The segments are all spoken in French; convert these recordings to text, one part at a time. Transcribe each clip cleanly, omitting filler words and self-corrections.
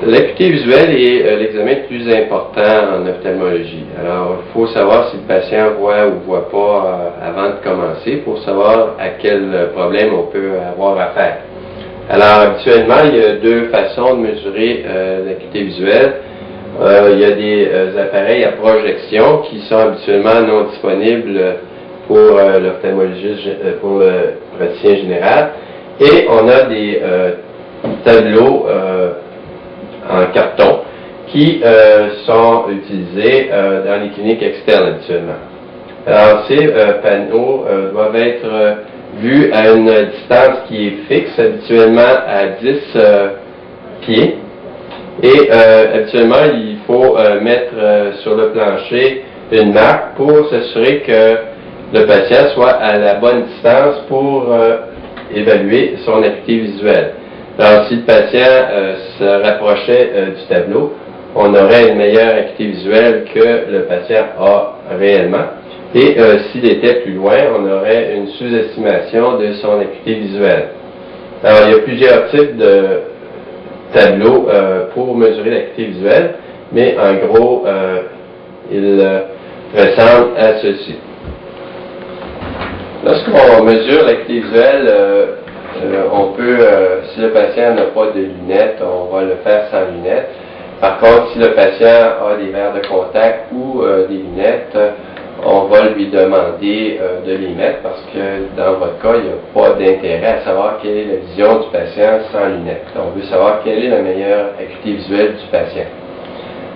L'acuité visuelle est l'examen le plus important en ophtalmologie. Alors, il faut savoir si le patient voit ou ne voit pas avant de commencer pour savoir à quel problème on peut avoir affaire. Alors, habituellement, il y a deux façons de mesurer l'acuité visuelle. Il y a des appareils à projection qui sont habituellement non disponibles pour l'ophtalmologiste, pour le praticien général. Et on a des tableaux en carton qui sont utilisés dans les cliniques externes habituellement. Alors, ces panneaux doivent être vus à une distance qui est fixe, habituellement à 10 pieds. Et habituellement, il faut mettre sur le plancher une marque pour s'assurer que le patient soit à la bonne distance pour évaluer son acuité visuelle. Alors, si le patient se rapprochait du tableau, on aurait une meilleure acuité visuelle que le patient a réellement. Et s'il était plus loin, on aurait une sous-estimation de son acuité visuelle. Alors, il y a plusieurs types de tableaux pour mesurer l'acuité visuelle, mais en gros, ils ressemblent à ceci. Lorsqu'on mesure l'acuité visuelle, on peut, si le patient n'a pas de lunettes, on va le faire sans lunettes. Par contre, si le patient a des verres de contact ou des lunettes, on va lui demander de les mettre parce que dans votre cas, il n'y a pas d'intérêt à savoir quelle est la vision du patient sans lunettes. On veut savoir quelle est la meilleure acuité visuelle du patient.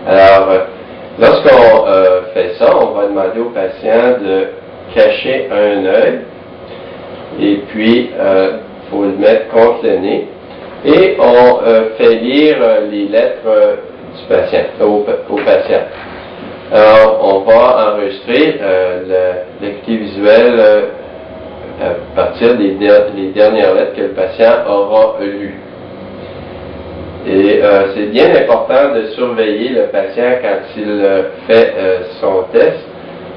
Alors, lorsqu'on fait ça, on va demander au patient de cacher un œil et puis il faut le mettre contre le nez et on fait lire les lettres du patient, au patient. Alors, on va enregistrer l'acuité visuelle à partir des dernières lettres que le patient aura lues. Et c'est bien important de surveiller le patient quand il fait son test,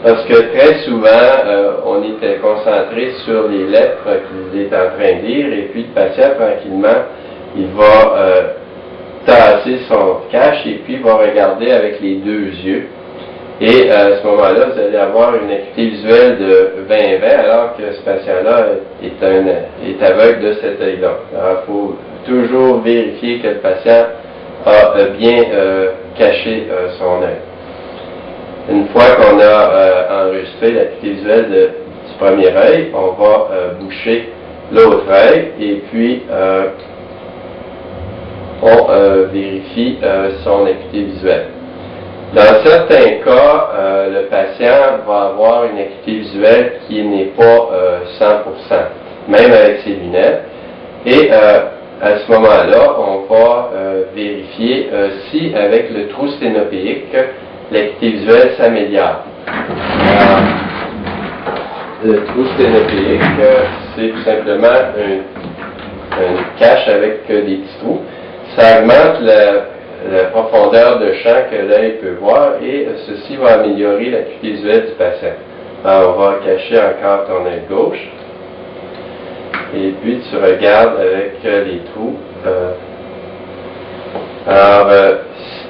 parce que très souvent, on est concentré sur les lettres qu'il est en train de lire, et puis le patient, tranquillement, il va tasser son cache et puis va regarder avec les deux yeux. Et à ce moment-là, vous allez avoir une acuité visuelle de 20-20, alors que ce patient-là est aveugle de cet œil-là. Alors, il faut toujours vérifier que le patient a bien caché son œil. Une fois qu'on a enregistré l'acuité visuelle du premier œil, on va boucher l'autre œil et puis on vérifie son acuité visuelle. Dans certains cas, le patient va avoir une acuité visuelle qui n'est pas 100%, même avec ses lunettes. Et à ce moment-là, on va vérifier si, avec le trou sténopéique, l'acuité visuelle s'améliore. Le trou sténopéique, c'est tout simplement une cache avec des petits trous. Ça augmente la profondeur de champ que l'œil peut voir et ceci va améliorer l'acuité visuelle du patient. Alors, on va cacher encore ton œil gauche et puis tu regardes avec les trous. Alors,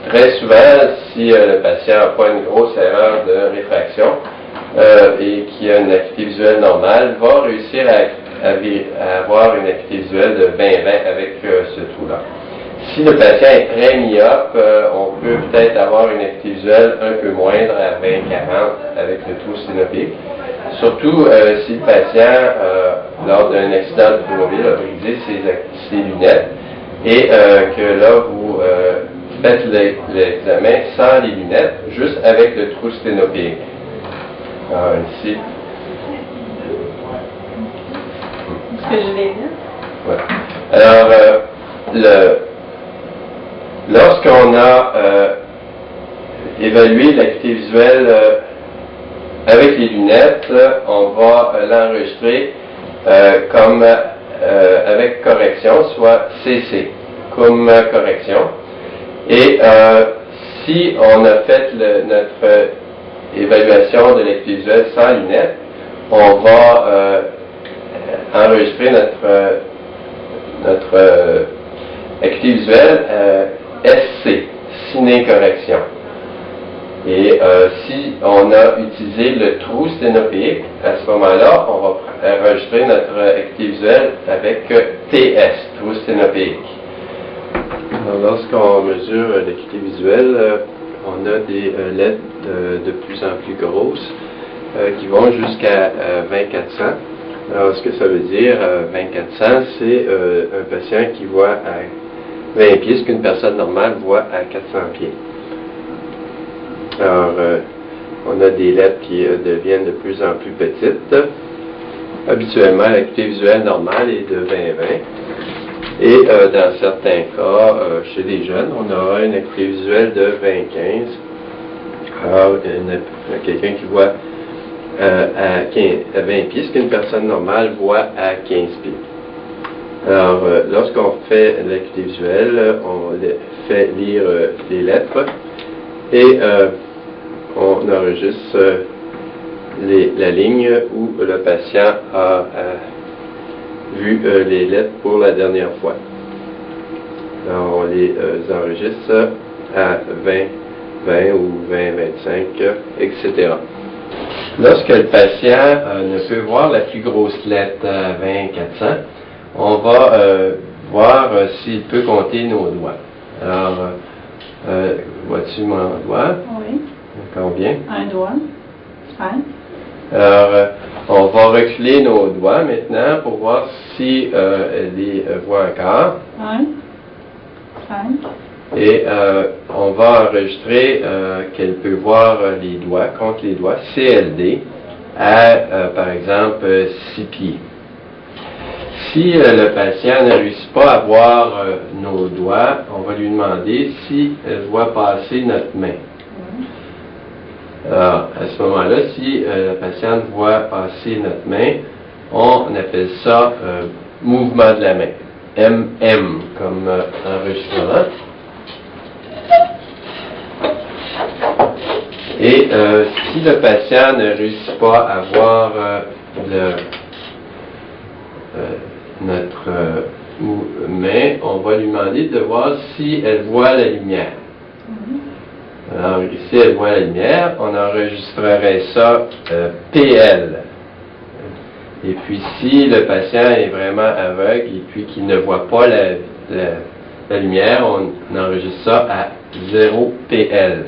très souvent, si le patient n'a pas une grosse erreur de réfraction et qui a une acuité visuelle normale, va réussir à avoir une acuité visuelle de 20-20 avec ce trou-là. Si le patient est très myope, on peut peut-être avoir une acuité visuelle un peu moindre à 20-40 avec le trou sténopéique. Surtout si le patient, lors d'un accident automobile, a brisé ses lunettes et que là, vous faites l'examen sans les lunettes, juste avec le trou sténopéique. Alors, ici. Est-ce que je l'ai vu? Ouais. Alors, lorsqu'on a évalué l'acuité visuelle avec les lunettes, on va l'enregistrer comme avec correction, soit CC, comme correction. Et si on a fait notre évaluation de l'acuité visuelle sans lunettes, on va enregistrer notre acuité visuelle une incorrection. Et si on a utilisé le trou sténopéique, à ce moment-là, on va enregistrer notre acuité visuelle avec TS, trou sténopéique. Lorsqu'on mesure l'acuité visuelle, on a des lettres de plus en plus grosses qui vont jusqu'à 2400. Alors, ce que ça veut dire, 2400, c'est un patient qui voit à 20 pieds, ce qu'une personne normale voit à 400 pieds. Alors, on a des lettres qui deviennent de plus en plus petites. Habituellement, l'acuité visuelle normale est de 20-20. Et dans certains cas, chez les jeunes, on aura une acuité visuelle de 20-15. Alors, quelqu'un qui voit à 20 pieds, ce qu'une personne normale voit à 15 pieds. Alors, lorsqu'on fait l'acuité visuelle, on fait lire les lettres et on enregistre la ligne où le patient a vu les lettres pour la dernière fois. Alors, on les enregistre à 20 ou 20-25, etc. Lorsque le patient ne peut voir la plus grosse lettre à 20-400, on va voir s'il peut compter nos doigts. Alors, vois-tu mon doigt? Oui. Combien? Un doigt. 5. Alors, on va reculer nos doigts maintenant pour voir si elle les voit encore. 1. 5. Et on va enregistrer qu'elle peut voir les doigts, compte les doigts, CLD, à, par exemple, 6 pieds. Si le patient ne réussit pas à voir nos doigts, on va lui demander si elle voit passer notre main. Alors, à ce moment-là, si la patiente voit passer notre main, on appelle ça mouvement de la main. MM comme enregistrement. Et si le patient ne réussit pas à voir notre main, on va lui demander de voir si elle voit la lumière. Alors ici, elle voit la lumière, on enregistrerait ça PL. Et puis si le patient est vraiment aveugle et puis qu'il ne voit pas la lumière, on enregistre ça à 0 PL.